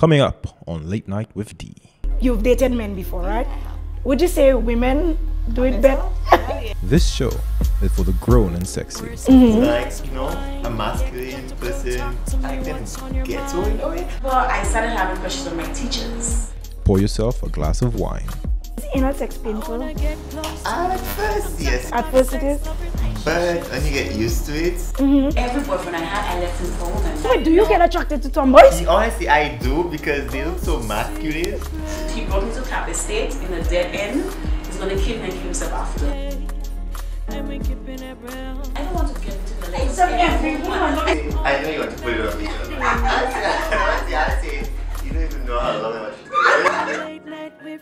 Coming up on Late Night with Dee. You've dated men before, right? Would you say women do it better? This show is for the grown and sexy. Like, a masculine person, I can get to it. Well, I started having crushes on my teachers. Pour yourself a glass of wine. Is anal sex painful? At first, yes. At first it is. But when you get used to it, Every boyfriend I had, I left him for women. Wait, do you get attracted to tomboys? honestly, I do because they look so masculine. He brought me to Cap Estate in a dead end. He's gonna kill me and kill himself after. I don't want to get into the legs. I know you want to put it on me. Honestly, you don't even know how long I want to do it.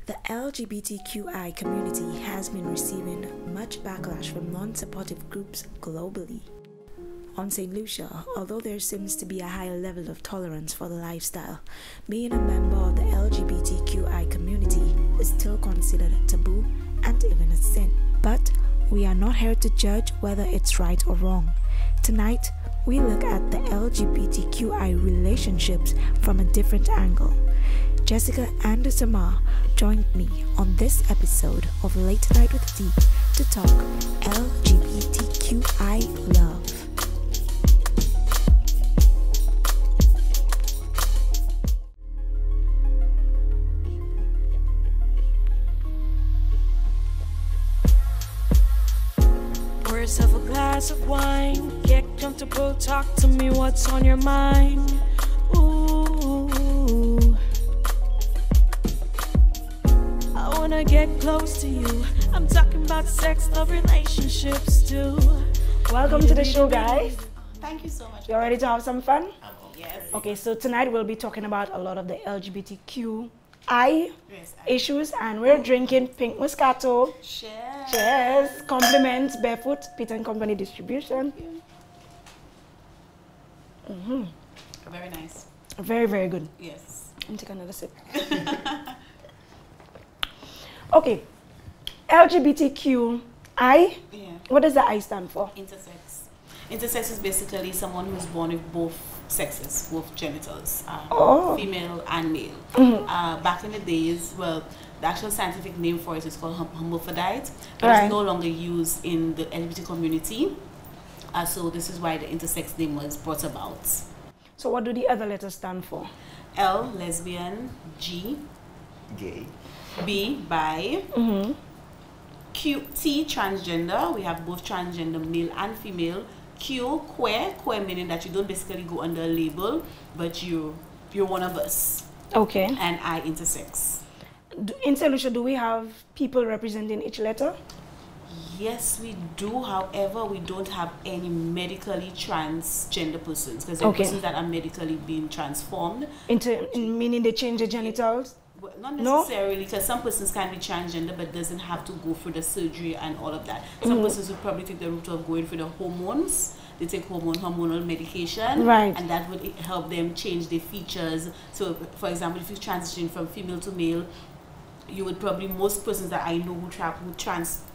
The LGBTQI community has been receiving much backlash from non-supportive groups globally. On St. Lucia, although there seems to be a higher level of tolerance for the lifestyle, being a member of the LGBTQI community is still considered taboo and even a sin. But we are not here to judge whether it's right or wrong. Tonight, we look at the LGBTQI relationships from a different angle. Jessica and Zamar joined me on this episode of Late Night with Dee to talk LGBTQI love. Pour yourself a glass of wine, get comfortable, talk to me, what's on your mind? Ooh, I wanna get close to you. I'm talking about sex, love, relationships too. Welcome to the show, guys. Thank you so much. You ready to have some fun? Yes. Okay, so tonight we'll be talking about a lot of the LGBTQI issues, and we're drinking pink Moscato. Cheers. Cheers. Compliments Barefoot, Peter and Company Distribution. Very nice. Very, very good. Yes. Let me take another sip. Okay, LGBTQI, Yeah. what does the I stand for? Intersex. Intersex is basically someone who's born with both sexes, both genitals, female and male. Back in the days, well, the actual scientific name for it is called hermaphrodite, but it's no longer used in the LGBT community. So this is why the intersex name was brought about. So what do the other letters stand for? L, lesbian, G, Gay. B, bi, Q, T, transgender. We have both transgender, male and female. Q, queer. Queer meaning that you don't basically go under a label, but you're one of us. Okay. And I, intersex. In St. Lucia, do we have people representing each letter? Yes, we do. However, we don't have any medically transgender persons because there are persons that are medically being transformed. Meaning they change their genitals? Well, not necessarily, because some persons can be transgender but doesn't have to go through the surgery and all of that. Some persons would probably take the route of going through the hormones. They take hormonal medication, and that would help them change their features. So, for example, if you transition from female to male, you would probably, most persons that I know who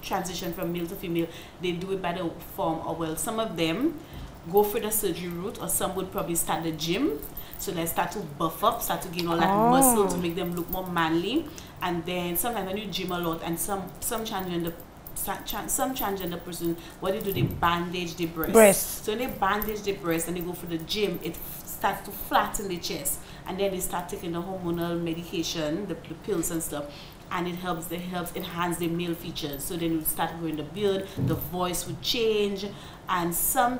transition from male to female, they do it by the form, or well, some of them go for the surgery route, or some would probably start the gym. So they start to buff up, start to gain all that muscle to make them look more manly. And then sometimes when you gym a lot, and some transgender person, what they do, they bandage their breast. So when they bandage their breast and they go for the gym, it starts to flatten the chest, and then they start taking the hormonal medication, the pills and stuff, and it helps enhance their male features. So then you start growing the beard, the voice would change, and some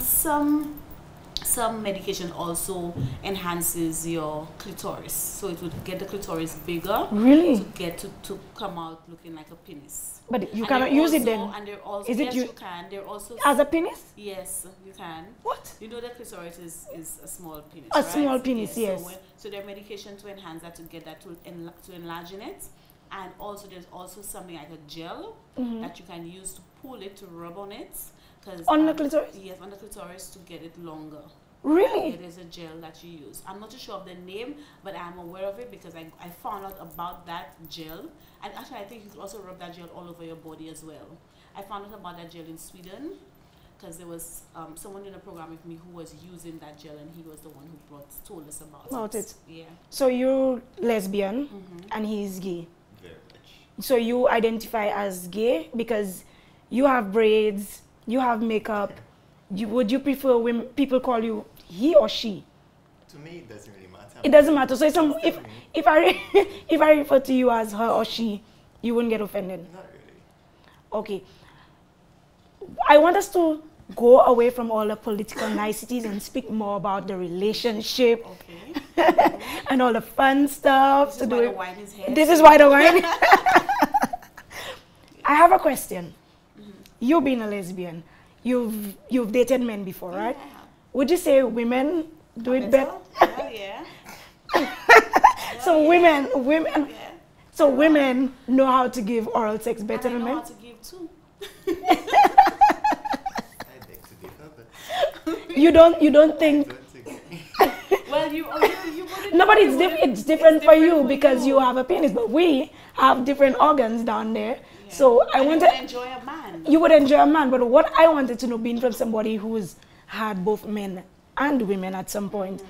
medication also enhances your clitoris, so it would get the clitoris bigger. Really? To get to come out looking like a penis. But you cannot use it then. And they're also, is it yes, you can. They're also as a penis? Yes, you can. What? You know that clitoris is a small penis. A right? small penis, yes. So there are medication to enhance that, to get that to enlarge it, and also there's also something like a gel that you can use to pull it, to rub on it. On the clitoris? Yes, on the clitoris, to get it longer. Really? It is a gel that you use. I'm not too sure of the name, but I'm aware of it because I found out about that gel. And actually, I think you could also rub that gel all over your body as well. I found out about that gel in Sweden because there was someone in a program with me who was using that gel, and he was the one who told us about it. Yeah. So you're lesbian, and he's gay. Very much. So you identify as gay because you have braids, you have makeup. Would you prefer when people call you he or she? To me, it doesn't really matter. It doesn't matter. So if I refer to you as her or she, you wouldn't get offended? Not really. Okay. I want us to go away from all the political niceties and speak more about the relationship. Okay. And all the fun stuff to do. The wine is here. This is why the wine. I have a question. You being a lesbian, you've dated men before, right? Yeah. Would you say women do it better? Yeah. So women, Yeah. so women know how to give oral sex better than I know men? how to give too. I beg to differ, but You don't think? Well, you wouldn't. No, but it's different for you because you have a penis, but we have different organs down there. Yeah. So I wanted. You would enjoy a man. You would enjoy a man, but what I wanted to know, being from somebody who's had both men and women at some point,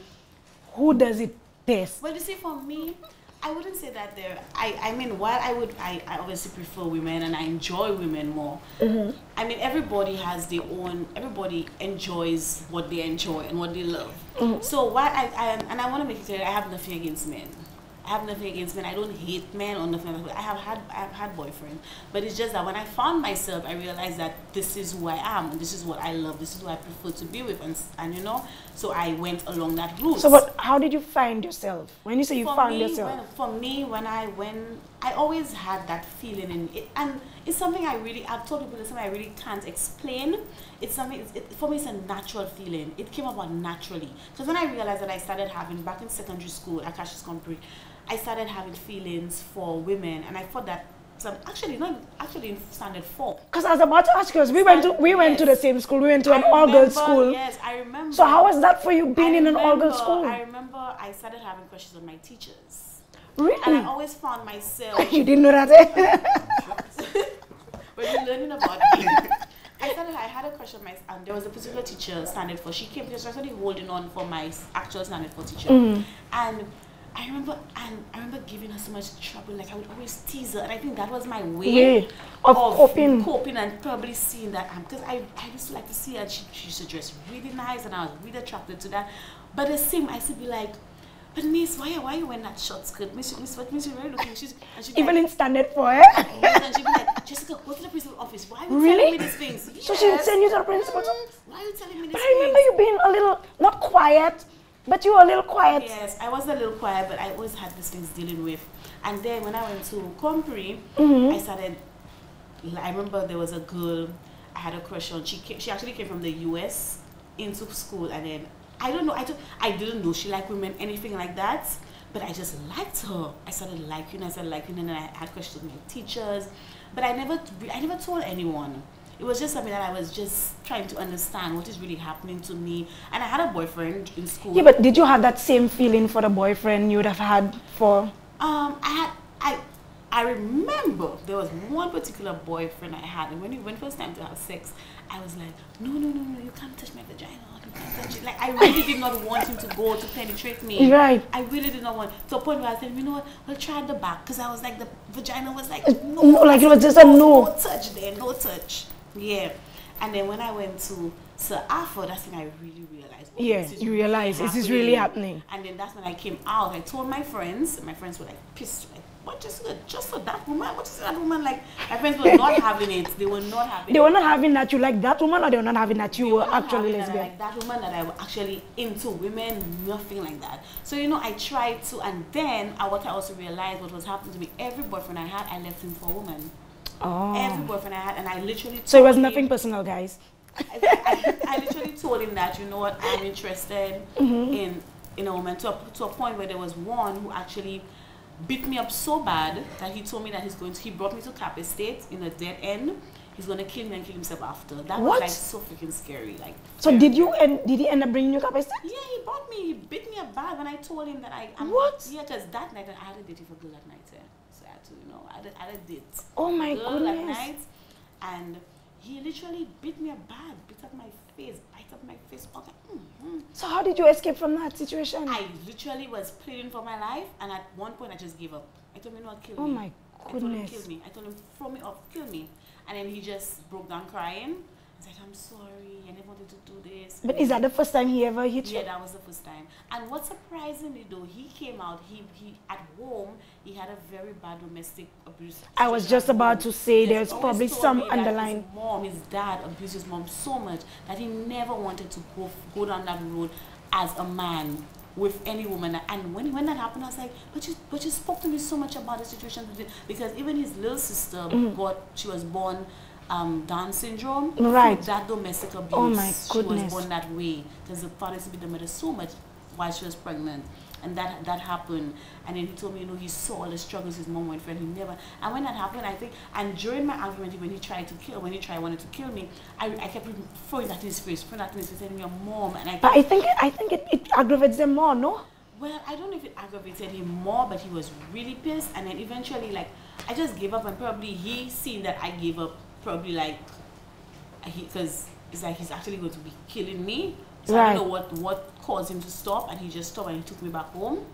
who does it best? Well, you see, for me, I wouldn't say that there. I mean, while I obviously prefer women and I enjoy women more. I mean, everybody has their own. Everybody enjoys what they enjoy and what they love. So while I want to make it clear, I have nothing against men. I have nothing against men. I don't hate men or nothing. I have had boyfriends, but it's just that when I found myself, I realized that this is who I am and this is what I love. This is who I prefer to be with, and you know, so I went along that route. So, but how did you find yourself? When you say you found yourself, for me, when I always had that feeling in it, and it's something I've told people it's something I really can't explain. It's something. For me, it's a natural feeling. It came about naturally. Because when I realized that I started having back in secondary school at Cassius Compre, I started having feelings for women, and I thought that actually in standard 4. Because I was about to ask you, we went to the same school. We went to an all-girls school. Yes, I remember. So how was that for you being in an all-girls school? I remember I started having crushes on my teachers. Really? And I always found myself. You didn't know that, eh? When you're learning about me. I had a crush on and there was a particular teacher, standard 4. She came, she was actually holding on for my actual standard 4 teacher. And I remember giving her so much trouble. Like I would always tease her, and I think that was my way of coping and probably seeing that. Because I used to like to see her. She used to dress really nice, and I was really attracted to that. But the same, I used to be like, but Miss, why are you wearing that short skirt? Miss, what Miss, you're really looking. Even like, in standard 4, eh? Yes, and she'd be like, Jessica, go to the principal's office. Why are you telling me these things? Yes. So she would send you to the principal's office? Why are you telling me these But things? I remember you being a little, not quiet, but you were a little quiet. Yes, I was a little quiet, but I always had these things dealing with. And then when I went to Compre, I started, I remember there was a girl I had a crush on. She actually came from the US into school, and then, I don't know, I didn't know she liked women, anything like that, but I just liked her. I started liking, and then I had crushes on my teachers, but I never told anyone. It was just something that I was just trying to understand what is really happening to me. And I had a boyfriend in school. Yeah, but did you have that same feeling for the boyfriend you would have had for? I remember there was one particular boyfriend I had, and when we went first time to have sex, I was like, no, you can't touch my vagina. You can't touch it. Like, I really did not want him to go to penetrate me. Right. I really did not want. To a point where I said, you know what, we'll try at the back, because I was like, the vagina was like, no. Like it was just a no. No touch there, no touch. Yeah. And then when I went to Sir Arthur, that's when I really realized. Oh, yeah, you realize this is really happening. And then that's when I came out. I told my friends, and my friends were like pissed. Like, what is it? Just for that woman? What is that woman like? My friends were not having it. They were not having it. They were not having that you like that woman, or they were not having that you were actually lesbian? Like that woman, that I was actually into women, nothing like that. So, you know, I tried to, and then what I also realized what was happening to me, every boyfriend I had, I left him for a woman. Oh. Every boyfriend I had, and I literally So it was nothing personal, guys. I literally told him that, you know what, I'm interested in a woman, to a point where there was one who actually beat me up so bad that he told me that he brought me to Cap Estate in a dead end. he's gonna kill me and kill himself after. That What? was like so freaking scary. Like. So did he end up bringing you capacity? Yeah, he bought me. He bit me a bag when I told him that I'm. What? Yeah, because that night I had a date with a girl that night. So I had to, I had a date. Oh my girl that goodness. night, and he literally bit me a bag, bit up my face, bite up my face. Okay. So how did you escape from that situation? I literally was pleading for my life, and at one point I just gave up. I told him, no, kill me. Oh my I told him, goodness. kill me. I told him, throw me off, kill me. And then he just broke down crying. He's like, I'm sorry, I never wanted to do this. But is that the first time he ever hit you? Yeah, that was the first time. And what surprised me though, he came out, he at home, he had a very bad domestic abuse. I was just about to say there's always probably told some me that underlying. his dad abused his mom so much that he never wanted to go down that road as a man with any woman. And when that happened, I was like, but you spoke to me so much about the situation, because even his little sister she was born Down syndrome. Right. That domestic abuse. Oh my She was goodness. born that way because the father used to beat the mother so much while she was pregnant. And that happened. And then he told me, he saw all the struggles his mom went through, and he never. And when that happened, I think, and during my argument, when he wanted to kill me, I kept throwing that in his face, telling your mom. And But I think it aggravates them more, no? well, I don't know if it aggravated him more, but he was really pissed. And then eventually, like, I just gave up, and probably he seen that I gave up, probably like, because it's like he's actually going to be killing me. So right. I don't know what caused him to stop, and he just stopped and he took me back home.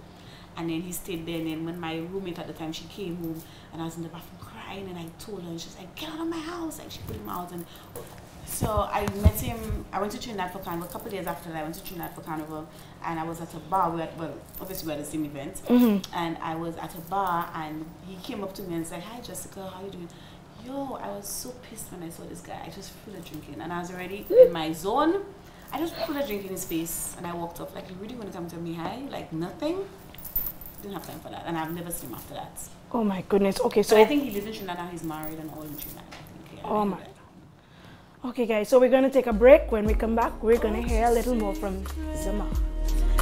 And then he stayed there, and then when my roommate at the time, she came home, and I was in the bathroom crying, and I told her, and she's like, get out of my house. Like, she put him out. And so I met him, I went to Trinidad for Carnival. A couple of days after that, I went to Trinidad for Carnival, and I was at a bar. Obviously we were at the same event. And I was at a bar, and he came up to me and said, hi Jessica, how you doing? Yo, I was so pissed when I saw this guy. I just feel a drinking, and I was already in my zone. I just put a drink in his face, and I walked off. Like, you really want to come tell me hi? Like, nothing? Didn't have time for that, and I've never seen him after that. Oh my goodness. Okay, so I think he lives in Trinidad now. He's married and all in Trinidad. I think, yeah, oh my. Okay, guys. So we're gonna take a break. When we come back, we're gonna hear a little more from Zamar.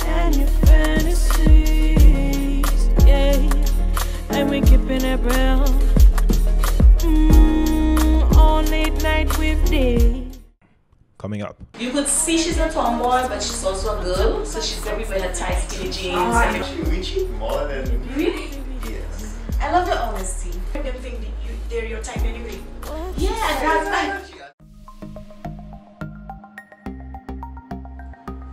And your fantasies, yeah, and we keeping it real. On Late Night with Dee. Coming up. You could see she's a tomboy, but she's also a girl, so she's very wear tight, skinny jeans. We cheat more than. Really? Yes. I love your honesty. I don't think they're your type anyway. Yeah, that's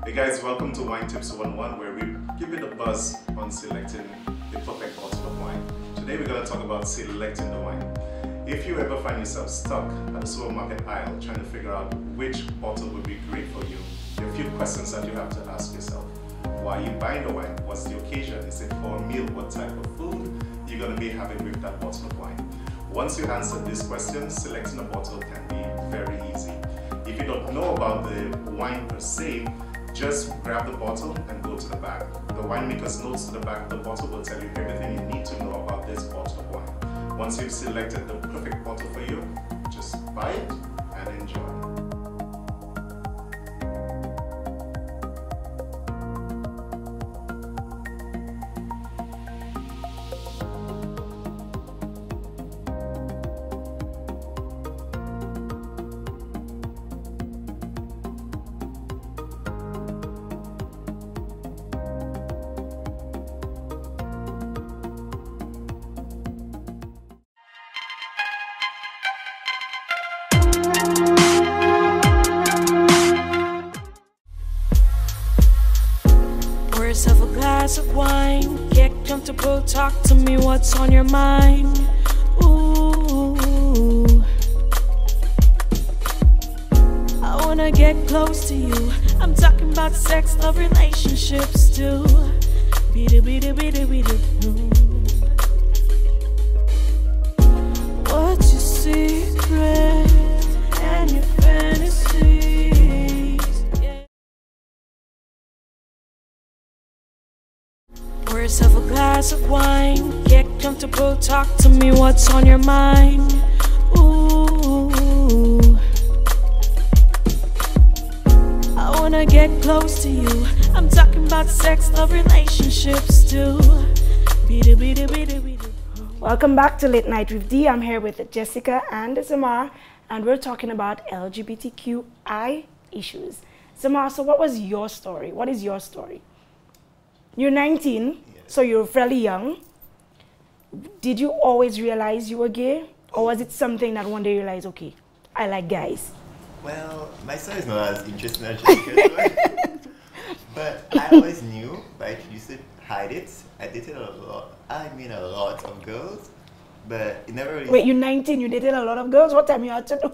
Hey guys, welcome to Wine Tips 101, where we give you the buzz on selecting the perfect bottle of wine. Today we're going to talk about selecting the wine. If you ever find yourself stuck at the supermarket aisle trying to figure out which bottle would be great for you, there are a few questions that you have to ask yourself. Why are you buying the wine? What's the occasion? Is it for a meal? What type of food you're going to be having with that bottle of wine? Once you answer these questions, selecting a bottle can be very easy. If you don't know about the wine per se, just grab the bottle and go to the back. The winemaker's notes to the back of the bottle will tell you everything you need to know about this bottle of wine. Once you've selected the perfect bottle for you, just buy it and enjoy. Pour yourself a glass of wine. Get comfortable, talk to me, what's on your mind? Ooh, I wanna get close to you. I'm talking about sex, love, relationships too. What's your secret and your fantasies? Yeah. Pour yourself a glass of wine. Get comfortable, talk to me, what's on your mind? Ooh, I wanna get close to you. I'm talking about sex, love, relationships too. Welcome back to Late Night with Dee. I'm here with Jessica and Samar, and we're talking about LGBTQI issues. Samar, so what was your story? What is your story? You're 19, so you're fairly young. Did you always realize you were gay? Or was it something that one day you realized, okay, I like guys? Well, my story is not as interesting as Jessica's one. But I always knew, but I used to hide it. I dated a lot of girls, but it never really... Wait, you're 19, you dated a lot of girls? What time you had to do?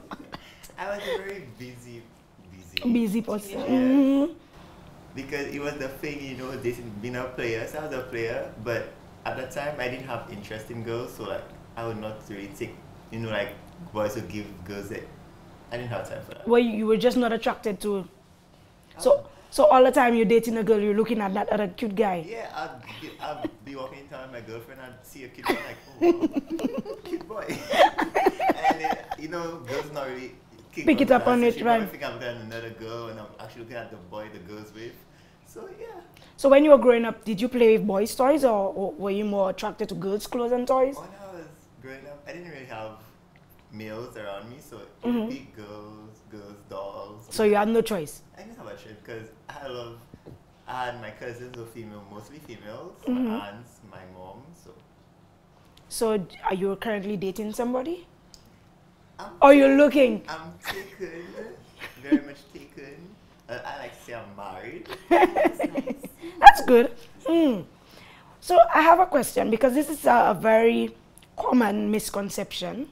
I was a very busy person. Yeah. Mm-hmm. Because it was the thing, you know, being a player. So I was a player, but at the time I didn't have interest in girls, so like I would not really take, you know, like boys would give girls it. I didn't have time for that. Well, you were just not attracted to... So all the time you're dating a girl, you're looking at that other cute guy. Yeah, I'd be walking in town with my girlfriend, I'd see a cute boy, like, oh, wow, cute boy. And you know, girls not really pick it up on it, right? I think I'm with another girl, and I'm actually looking at the boy the girl's with. So yeah. So when you were growing up, did you play with boys' toys, or were you more attracted to girls' clothes and toys? When I was growing up, I didn't really have males around me, so it would be girls, dolls. So you had no choice? I didn't have a choice because I had my cousins were female, mostly females, my aunts, my mom, so. So are you currently dating somebody? Or you're looking? I'm taken, very much taken. I like to say I'm married. That's good. So I have a question, because this is a very common misconception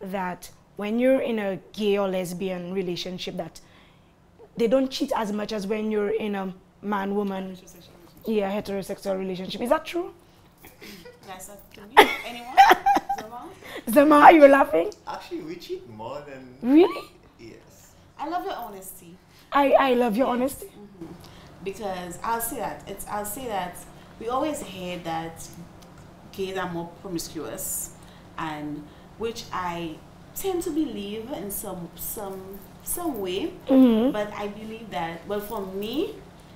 that when you're in a gay or lesbian relationship, that they don't cheat as much as when you're in a man-woman, heterosexual relationship. Is that true? Yes, to me. Anyone? Zamar? Zamar, you were laughing? Actually, we cheat more than... Really? Yes. I love your honesty. I love your honesty. Because I'll say that we always hear that gays are more promiscuous, and which I tend to believe in some way. But I believe that, well, for me,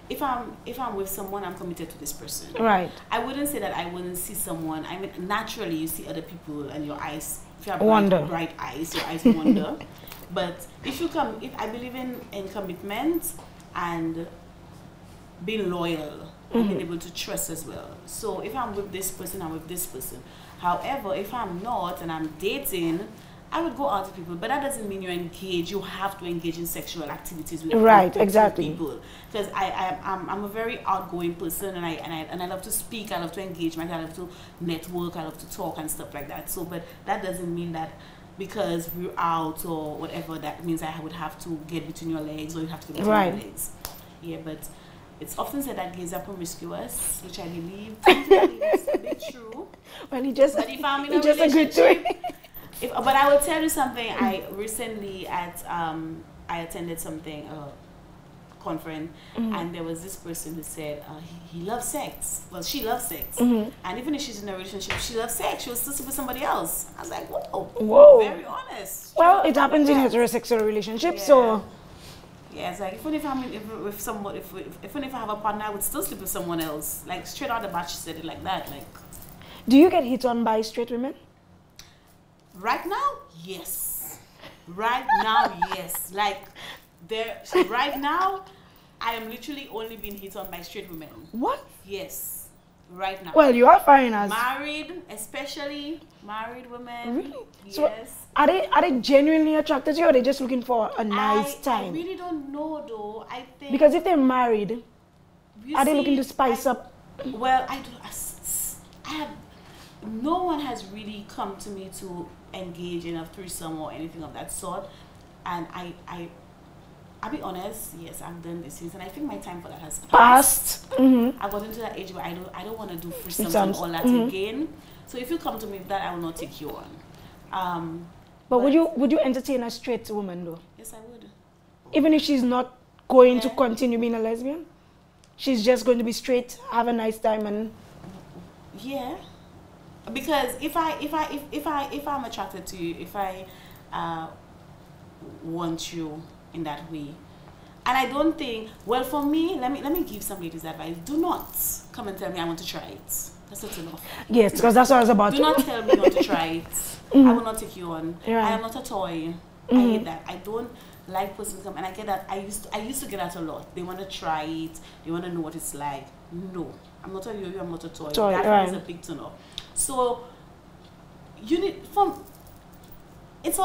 if I'm with someone, I'm committed to this person. Right. I wouldn't say that I wouldn't see someone. I mean, naturally you see other people and your eyes, if you have bright eyes, your eyes wander. But if I believe in commitment and being loyal and being able to trust as well. So if I'm with this person, I'm with this person. However, if I'm not and I'm dating, I would go out with people, but that doesn't mean you're engaged. You have to engage in sexual activities with people. Because I'm a very outgoing person, and I love to speak. I love to engage. I love to network. I love to talk and stuff like that. So, but that doesn't mean that because we're out or whatever, that means I would have to get between your legs or you have to get between your legs. Yeah, but it's often said that gays are promiscuous, which I believe is a bit true. Well, he just agreed to it. But I will tell you something. I recently I attended something conference, and there was this person who said he loves sex. Well, she loves sex, and even if she's in a relationship, she loves sex. She was still with somebody else. I was like, whoa, very honest. Well, it happens in heterosexual relationships, so. Yeah, it's like even if I'm with someone, even if I have a partner, I would still sleep with someone else. Like straight out the bat, she said it like that. Like, do you get hit on by straight women? Right now, yes. Right now, yes. Like right now, I am literally only being hit on by straight women. What? Yes. Right now. Well, you are fine as married, especially married women. Really? Yes. So are they genuinely attracted to you, or are they just looking for a nice time? I really don't know though. I think because if they're married, are they looking to spice up? Well, no one has really come to me to engage in a threesome or anything of that sort, and I'll be honest, yes, I've done this since, and I think my time for that has passed. I got into that age where I don't want to do threesomes and all that again. So if you come to me with that, I will not take you on. But would you entertain a straight woman though? Yes, I would. Even if she's not going to continue being a lesbian, she's just going to be straight, have a nice time, and because if I'm attracted to you, if I want you in that way, and I don't think, well, for me, let me give some ladies advice. Do not come and tell me I want to try it. That's not enough. Yes, because that's what I was about to. Do not tell me you want to try it. I will not take you on. Right. I am not a toy. I hate that. I don't like person come, and I get that. I used to get that a lot. They want to try it. They want to know what it's like. No, I'm not a yo-yo. I'm not a toy. That is a big turn off. So you need for me. It's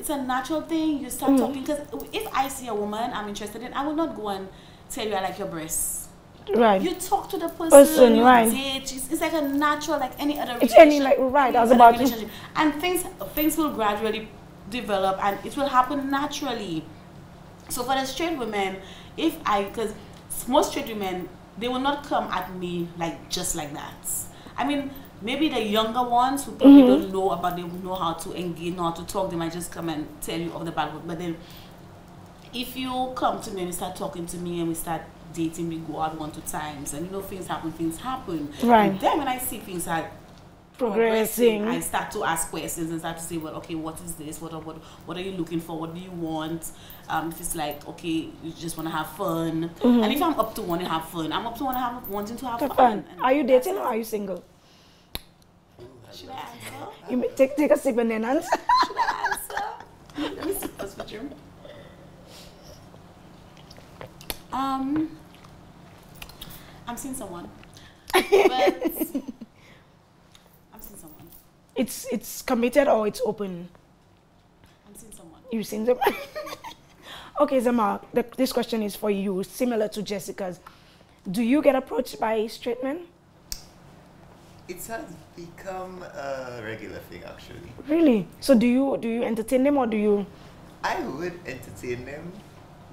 a natural thing. You start talking, because if I see a woman I'm interested in, I will not go and tell you I like your breasts. Right. You talk to the person, you right. date. It's like a natural, like any other relationship. It's any, like, right, I was about to. And things will gradually develop, and it will happen naturally. So for the straight women, because most straight women, they will not come at me like just like that. I mean, maybe the younger ones who probably don't know they know how to engage, know how to talk, they might just come and tell you off the bat. But then if you come to me and you start talking to me and we start dating, we go out 1-2 times, and things happen. Right. And then when I see things are progressing, I start to ask questions and start to say, well, okay, what is this? What are you looking for? What do you want? If it's like, okay, you just want to have fun. And if I'm up to want to have fun, I'm up to wanting to have fun. Are you dating or are you single? Should I answer? You may take a sip and then answer. Should I answer? Let me see this picture. I'm seeing someone. But I'm seeing someone. It's committed or it's open? I'm seeing someone. You've seen someone? Okay, Zamar, this question is for you, similar to Jessica's. Do you get approached by straight men? It has become a regular thing, actually. Really? So do you entertain them, or do you? I would entertain them,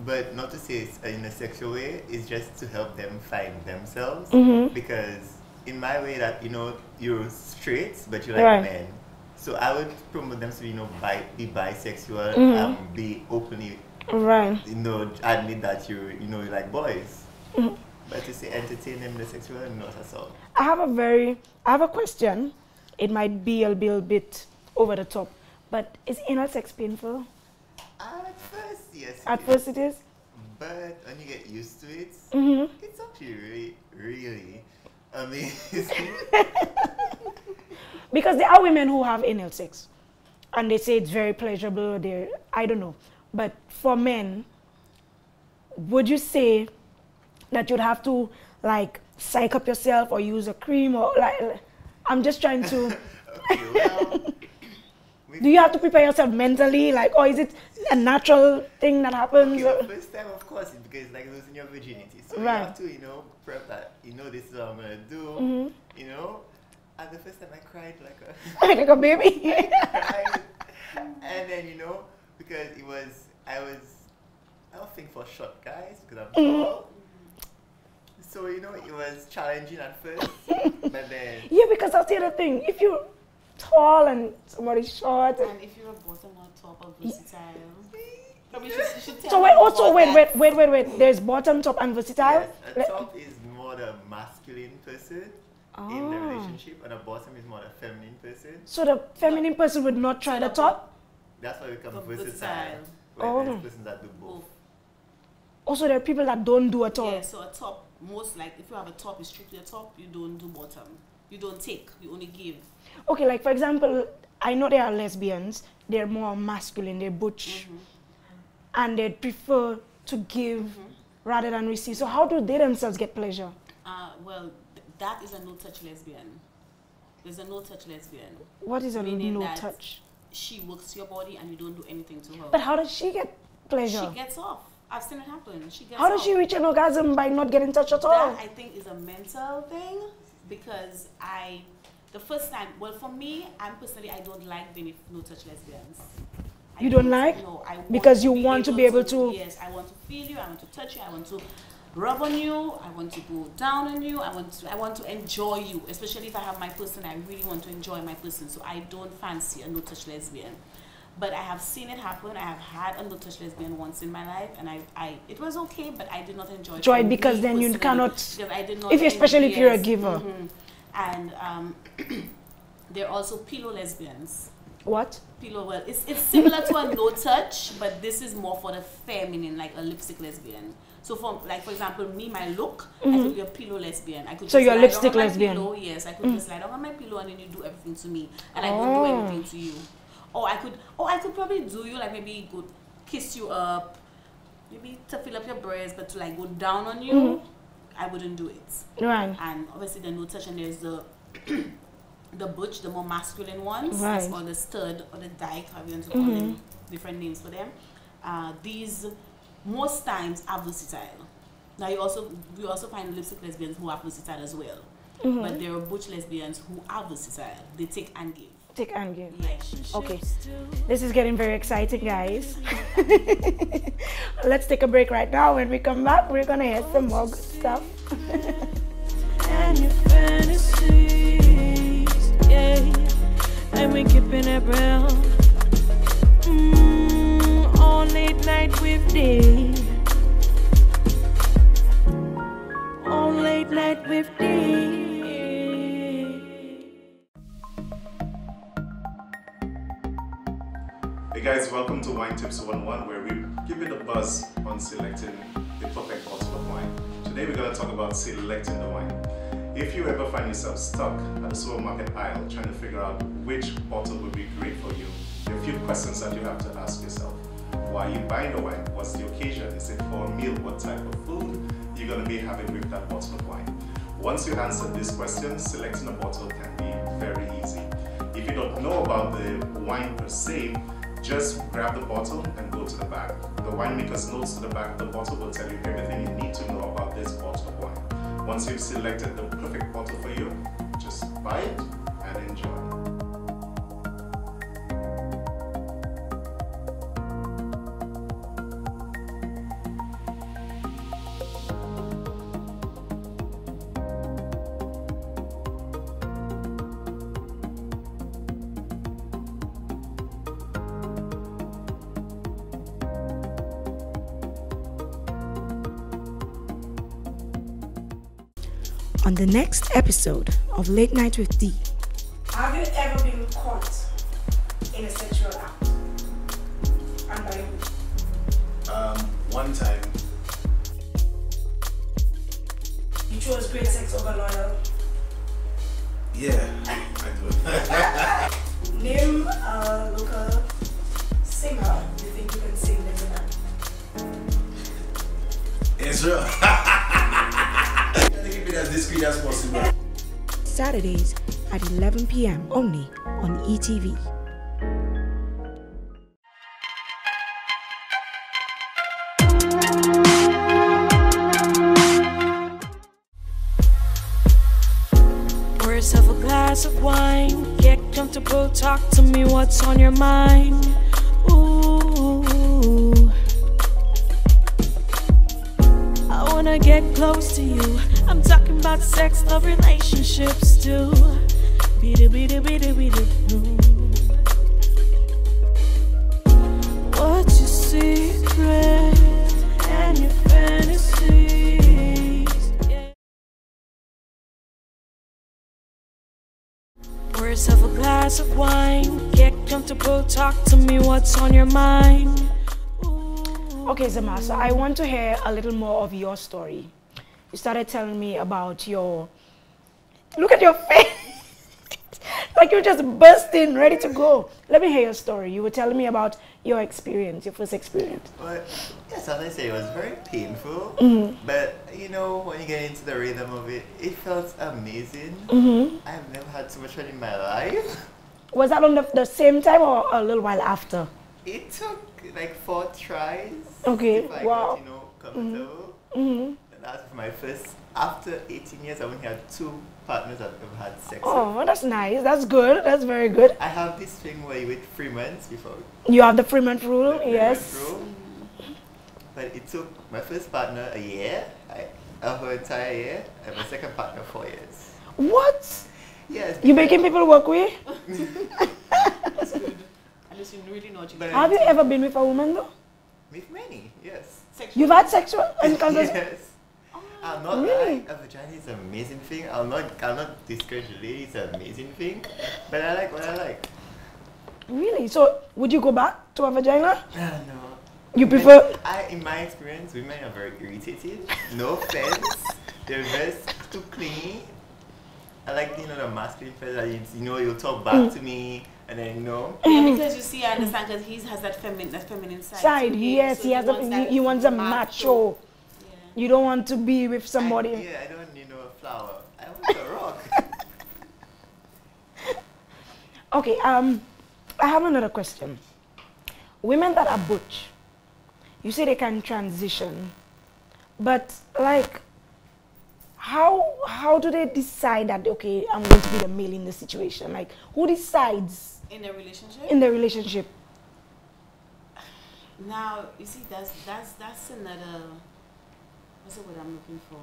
but not to say it's in a sexual way. It's just to help them find themselves. Because in my way, that you're straight, but you like men. So I would promote them to be bisexual, be openly admit that you like boys. But to say entertain them in the sexual, not at all. I have a question. It might be a bit over the top, but is anal sex painful? At first, yes. At first it is? But when you get used to it, it's actually really, really amazing. Because there are women who have anal sex, and they say it's very pleasurable. I don't know. But for men, would you say that you'd have to like psych up yourself or use a cream, or like? I'm just trying to. Okay, well, do you have to prepare yourself mentally, like, or is it a natural thing that happens? Okay, well, first time, of course, it's because it's like losing your virginity. So you have to, prep that. This is what I'm gonna do. And the first time I cried like a baby. I cried. And then because I don't think for short guys because I'm tall. So it was challenging at first, but then because that's the other thing. If you're tall and somebody's short, and if you're a bottom or top or versatile, probably you should tell. So wait. There's bottom, top, and versatile. Yes, a top is more the masculine person in the relationship, and a bottom is more the feminine person. So the feminine person would not try the top. That's why we become versatile. There's persons that do both. Also, there are people that don't do at all. Yeah, so a top, most like if you have a top, it's strictly a top, you don't do bottom. You don't take, you only give. Okay, like for example, I know there are lesbians, they're more masculine, they're butch, and they prefer to give rather than receive. So how do they themselves get pleasure? Well, that is a no-touch lesbian. There's a no-touch lesbian. What is a no-touch? She works your body and you don't do anything to her. But how does she get pleasure? She gets off. I've seen it happen. How does she reach an orgasm by not getting touched at all? That I think is a mental thing, because the first time, well for me, I don't like being no-touch lesbians. You don't like? No, I want because you want to be able to. Yes, I want to feel you. I want to touch you. I want to rub on you. I want to go down on you. I want to enjoy you. Especially if I have my person, I really want to enjoy my person. So I don't fancy a no-touch lesbian. But I have seen it happen. I have had a no-touch lesbian once in my life, and it was okay, but I did not enjoy it. Because then you cannot. Because I did not. Especially if you're a giver. And there are also pillow lesbians. What? Pillow. Well, it's similar to a no-touch, but this is more for the feminine, like a lipstick lesbian. So for example, me, my look, I could be a pillow lesbian. I could. So you're a lipstick lesbian. Pillow, yes, I could just lie down on my pillow and then you do everything to me, and I don't do anything to you. Or I could probably do you, like maybe go kiss you up, maybe to fill up your breast, but to like go down on you, I wouldn't do it. Right. And obviously the no touch, and there's the the butch, the more masculine ones, right, or the stud or the dyke, how you want to call them, different names for them. These most times are versatile. Now we also find lipstick lesbians who are versatile as well. But there are butch lesbians who are versatile. They take and give. Take and give. Yes. Okay. This is getting very exciting, guys. Let's take a break right now. When we come back, we're gonna hear some more good stuff. And your fantasies, yeah. And we're keeping it real. On Late Night with Dee. On Late Night with Dee. Hey guys, welcome to Wine Tips 101, where we give you the buzz on selecting the perfect bottle of wine. Today we're going to talk about selecting the wine. If you ever find yourself stuck at the supermarket aisle trying to figure out which bottle would be great for you, there are a few questions that you have to ask yourself. Why are you buying the wine? What's the occasion? Is it for a meal? What type of food you're going to be having with that bottle of wine? Once you answer these questions, selecting a bottle can be very easy. If you don't know about the wine per se, just grab the bottle and go to the back. The winemaker's notes to the back of the bottle will tell you everything you need to know about this bottle of wine. Once you've selected the perfect bottle for you, just buy it and enjoy. On the next episode of Late Night with Dee. Have you ever been caught in a sexual act? And by who? One time. You chose great sex over loyal. Yeah, I do. Name a local singer you think you can sing better than. Israel. Keep it as discreet as possible. Saturdays at 11 p.m. only on ETV. Pour yourself a glass of wine. Get comfortable, talk to me, what's on your mind? Ooh, I wanna get close to you. I'm talking about sex, love, relationships too. What's your secret and your fantasies? Yeah. Pour yourself a glass of wine. Get comfortable, talk to me, what's on your mind? Okay, Zamar, so I want to hear a little more of your story. You started telling me about your... Look at your face! Like you're just bursting, ready to go. Let me hear your story. You were telling me about your experience, your first experience. Well, yes, as I say, it was very painful. But, you know, when you get into the rhythm of it, it felt amazing. I've never had so much fun in my life. Was that on the same time or a little while after? It took like 4 tries. Okay, I wow. got, you know, comfortable. And that's my first, after 18 years, I only had 2 partners I've ever had sex with. Oh, that's nice. That's good. That's very good. I have this thing where you wait 3 months before. You have the Freeman rule, yes. Rule. But it took my first partner a year, her entire year, and my second partner 4 years. What? Yes. You making people work with? That's good. Unless you really know what you're doing. Have you ever been with a woman though? With many, yes. You've had sexual encounters? Yes. I'm not lying. A vagina is an amazing thing. I'll not discourage the lady. It's an amazing thing. But I like what I like. Really? So would you go back to a vagina? No. You prefer? In my experience, women are very irritating. No offense. They're just too clingy. I like, you know, the masculine fellas. You know, you'll talk back to me. And then no. Yeah, because you see, I understand because he has that feminine side. Yes, so he wants a macho. Yeah. You don't want to be with somebody. I don't need no flower. I want a rock. Okay, I have another question. Women that are butch, you say they can transition, but like, how do they decide that, okay, I'm going to be the male in the situation? Like, who decides? In the relationship? In the relationship. Now, you see, that's another, what's the word I'm looking for?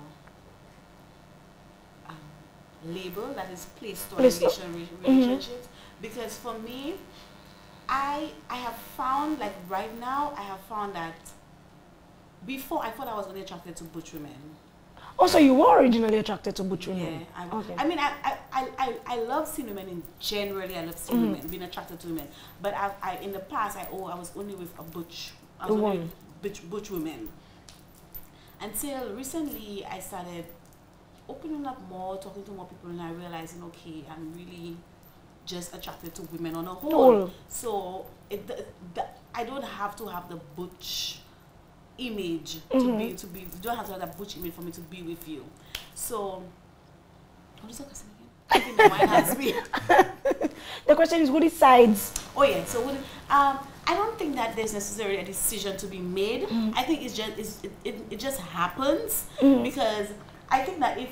Label that is placed on relationships. Because for me, I have found, like right now, I have found that before I thought I was only attracted to butch women. Oh, so you were originally attracted to butch women? Yeah. Okay. I mean, I love seeing women in generally. I love seeing women, being attracted to women. But I in the past, I was only with a butch. I was only with butch women. Until recently, I started opening up more, talking to more people, and I realizing, okay, I'm really just attracted to women on a whole. So I don't have to have the butch image to be. You don't have to have that butch image for me to be with you. So what is the question again? I think the mind has me. The question is, who decides? Oh yeah. So I don't think that there's necessarily a decision to be made. I think it just happens because I think that if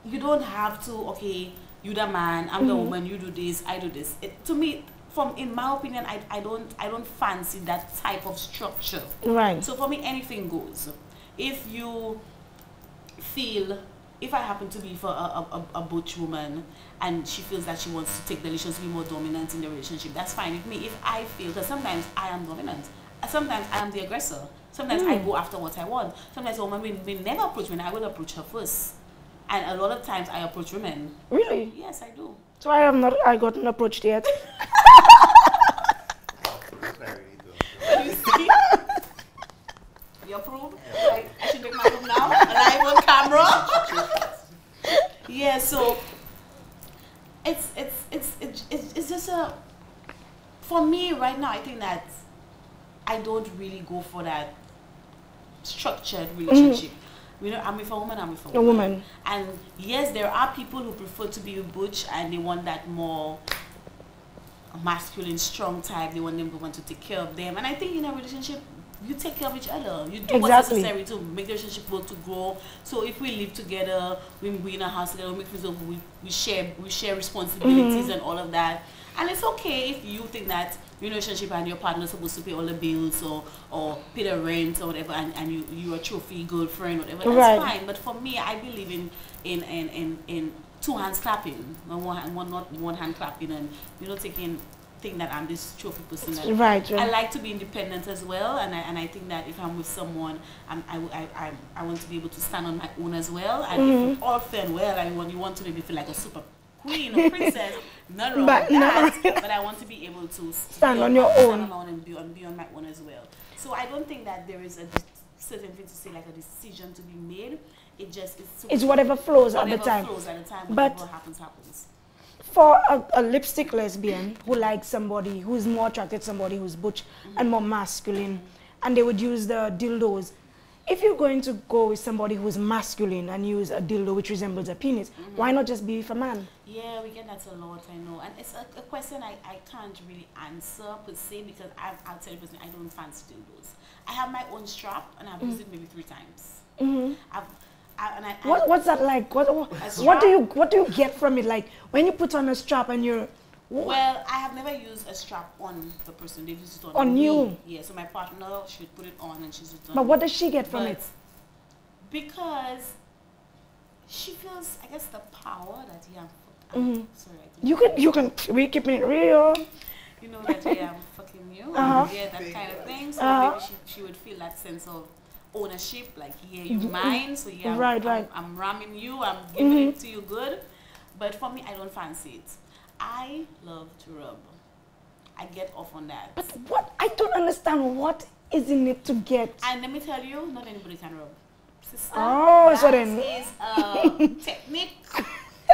you don't have to, okay, you the man, I'm the woman, you do this, I do this. To me, in my opinion, I don't fancy that type of structure. Right. So for me, anything goes. If you feel, if I happen to be for a butch woman and she feels that she wants to take the relationship to be more dominant in the relationship, that's fine with me. If I feel, because sometimes I am dominant, sometimes I am the aggressor, sometimes I go after what I want. Sometimes a woman will never approach me, and I will approach her first. And a lot of times I approach women. Really? Yes, I do. So I gotten approached yet. You see? You approve? Yeah. I should make my move now. Live on camera. Yeah. So it's just a. For me right now, I think that I don't really go for that structured relationship. You know, I'm with a woman, I'm with a woman. And yes, there are people who prefer to be with butch and they want that more masculine, strong type. They want them to want to take care of them. And I think in a relationship, you take care of each other. You do what's necessary to make the relationship work, to grow. So if we live together, we in a house together, we make things, we share responsibilities and all of that. And it's okay if you think that your relationship and your partner is supposed to pay all the bills or pay the rent or whatever, and you're a trophy girlfriend or whatever. That's fine. But for me, I believe in two hands clapping, not one hand clapping, and think that I'm this trophy person. I like to be independent as well, and I think that if I'm with someone, I want to be able to stand on my own as well. And if all fair and well, you want to maybe feel like a super queen or princess, nothing wrong with that. But I want to be able to stand on your own and be on my own as well. So I don't think that there is a certain thing to say like a decision to be made. It's whatever flows at the time. Whatever happens. For a lipstick lesbian who likes somebody who's more attracted to somebody who's butch and more masculine, and they would use the dildos. If you're going to go with somebody who's masculine and use a dildo which resembles a penis, why not just be with a man? Yeah, we get that a lot, I know. And it's a question I can't really answer per se, because I'll tell you personally, I don't fancy dildos. I have my own strap and I've used it maybe 3 times. What's that like? What do you get from it? Like when you put on a strap and you're... Well, I have never used a strap on the person. They've used it on you. Me. Yeah, so my partner, she would put it on and she's used it on But what does she get from it? Because she feels, I guess, the power that sorry, we keeping it real. You know that I'm fucking you. Yeah, that kind of thing. So maybe she would feel that sense of ownership, like, yeah, you're mine, so yeah, I'm ramming you, I'm giving it to you good. But for me, I don't fancy it. I love to rub. I get off on that. But what? I don't understand what is in it to get. And let me tell you, not anybody can rub. Sister, so then is a technique.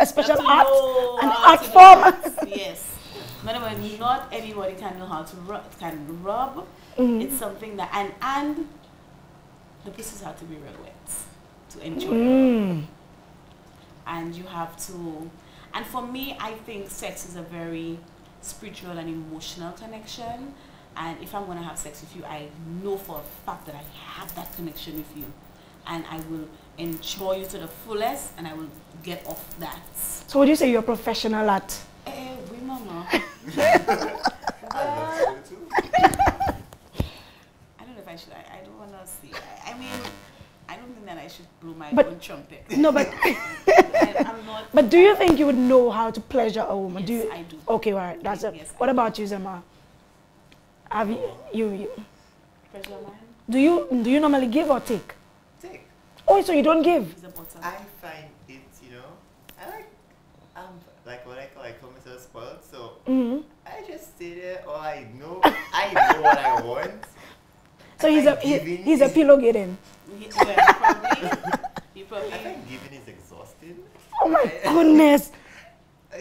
A special art, an art form. Yes. Not anybody can know how to rub. It's something that and the pieces have to be real wet to enjoy it. And you have to, and for me, I think sex is a very spiritual and emotional connection. And if I'm going to have sex with you, I know for a fact that I have that connection with you. And I will enjoy you to the fullest, and I will get off that. So would you say you're a professional at? We mama. I love it too. I don't know if I should. I don't want to see. I mean, I don't think that I should blow my own trumpet. No, but I'm not. But do you think you would know how to pleasure a woman? Yes, do you? I do. Okay, all right. That's it. Yes, What about you, Zamar? Have you? Pleasure man? Do you normally give or take? Take. Oh, so you don't give? He's a bottom. I find it, like what I call myself spoiled. So I just stay there, or I know what I want. So he's a pillow getting. He probably. I think giving is exhausting. Oh my goodness.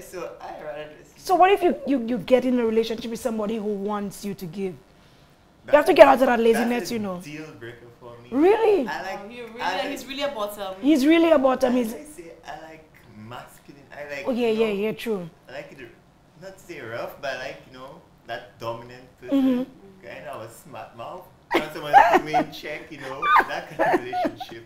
So I rather just. So what if you get in a relationship with somebody who wants you to give? You have to get out of that laziness, you know. Deal breaker for me. Really? He's really a bottom. He's really a bottom. I like masculine. I like. Oh yeah, true. I like it, not to say rough, but I like that dominant person, kind of a smart mouth. Not someone to put me in check, that kind of relationship.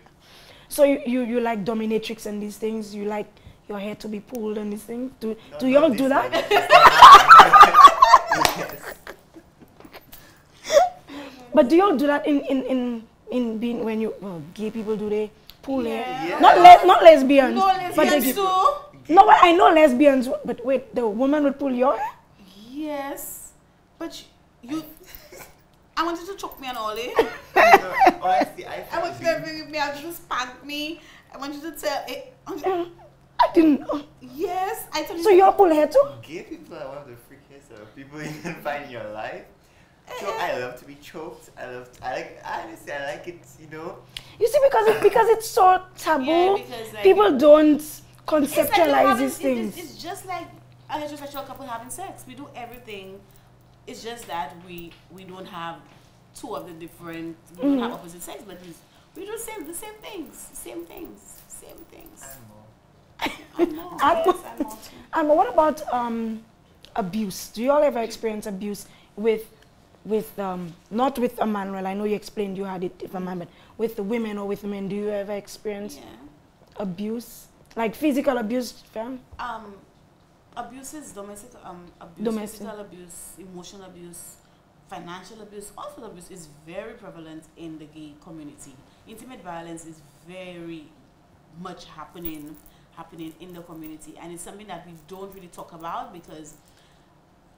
So you like dominatrix and these things? You like your hair to be pulled and these things? Do y'all do that? Yes. But do y'all do that in being when gay people do they pull hair? Yeah. Not lesbians. No lesbians too. No, but I know lesbians. But wait, the woman would pull your hair? Yes, but you. I want you to choke me and all it. Honestly, I want you to bring me out, you to spank me. I want you to tell it. I didn't know. Yes, I told you. So you're pull hair too? Gay people are one of the freakiest people you can find in your life. So I love to be choked. Honestly, I like it, You see, because it's so taboo, Yeah, because, like, people don't It's conceptualize these things. It's just like a heterosexual couple having sex. We do everything. It's just that we don't have two of the different. We don't have opposite sex, but we do the same things. Same things. I'm more. And what about abuse? Do you all ever experience abuse with not with a man? Well, I know you explained you had it with a man, but with the women or with men, do you ever experience abuse, like physical abuse, fam? Abuse is domestic abuse, physical abuse, emotional abuse, financial abuse. Also, abuse is very prevalent in the gay community. Intimate violence is very much happening in the community, and it's something that we don't really talk about because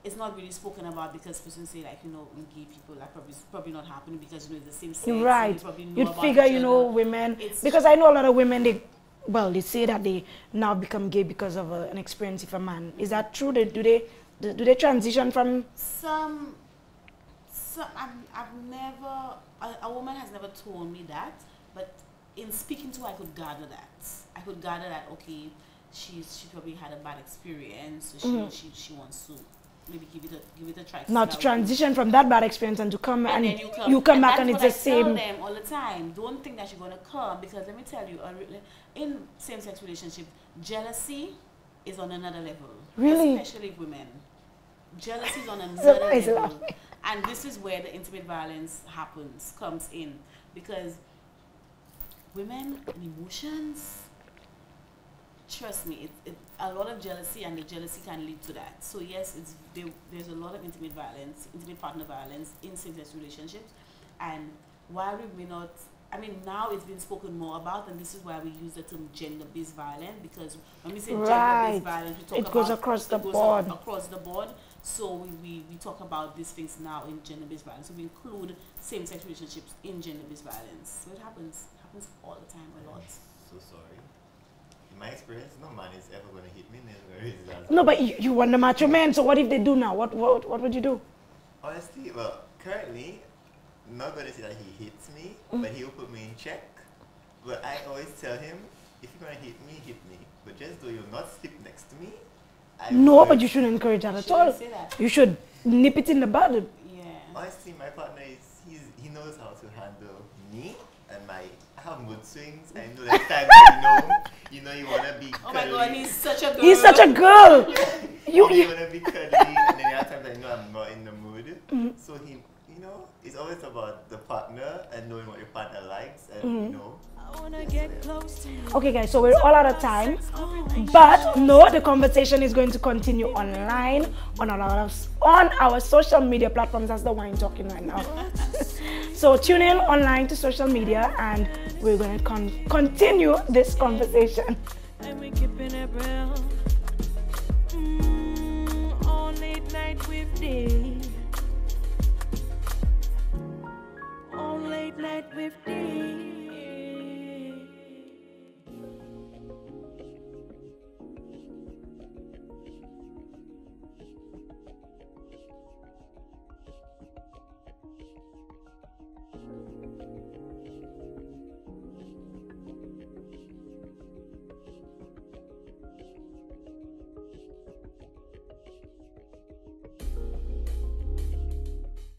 it's not really spoken about, because persons say, like, in gay people that probably not happening because it's the same sex. Right. So You'd figure, women, because I know a lot of women, they say that they now become gay because of an experience with a man. Is that true? Do they transition from? Some I've never, a woman has never told me that, but in speaking to her, I could gather that, okay, she probably had a bad experience, so she wants to maybe give it a try. Now to transition from that bad experience and to come and then you come back and that's it's the what I same. tell them all the time. Don't think that you're gonna come, because let me tell you, in same-sex relationship, jealousy is on another level. Really? Especially women. Jealousy is on another level. And this is where the intimate violence comes in, because women and emotions, trust me, a lot of jealousy, and the jealousy can lead to that. So yes, there's a lot of intimate violence, intimate partner violence in same-sex relationships. And while we may not, now it's been spoken more about, and this is why we use the term gender-based violence, because when we say gender-based violence, we talk about goes across the board. Across the board. So we talk about these things now in gender-based violence. So we include same-sex relationships in gender-based violence. So it happens all the time, a lot. So sorry. In my experience, no man is ever going to hit me. No, but you want the macho man, so what if they do now? What would you do? Honestly, well, currently, I'm not going to say that he hits me, but he'll put me in check. But I always tell him, if you're going to hit me, hit me. But just though you'll not sleep next to me, No, but you shouldn't encourage that at all. You should nip it in the bud. Yeah. Honestly, my partner he knows how to handle me and I have mood swings. I know that time that you wanna be cuddly. Oh my God, he's such a girl. He's such a girl. you wanna be cuddly, and then there are times I know I'm not in the mood. So it's always about the partner and knowing what your partner likes, and I wanna get close to you. Okay, guys, so we're all out of time, but no, the conversation is going to continue online on our social media platforms. That's the wine talking right now. So tune in online to social media, and we're going to continue this conversation. And we keeping it real. On Late Night with Dee.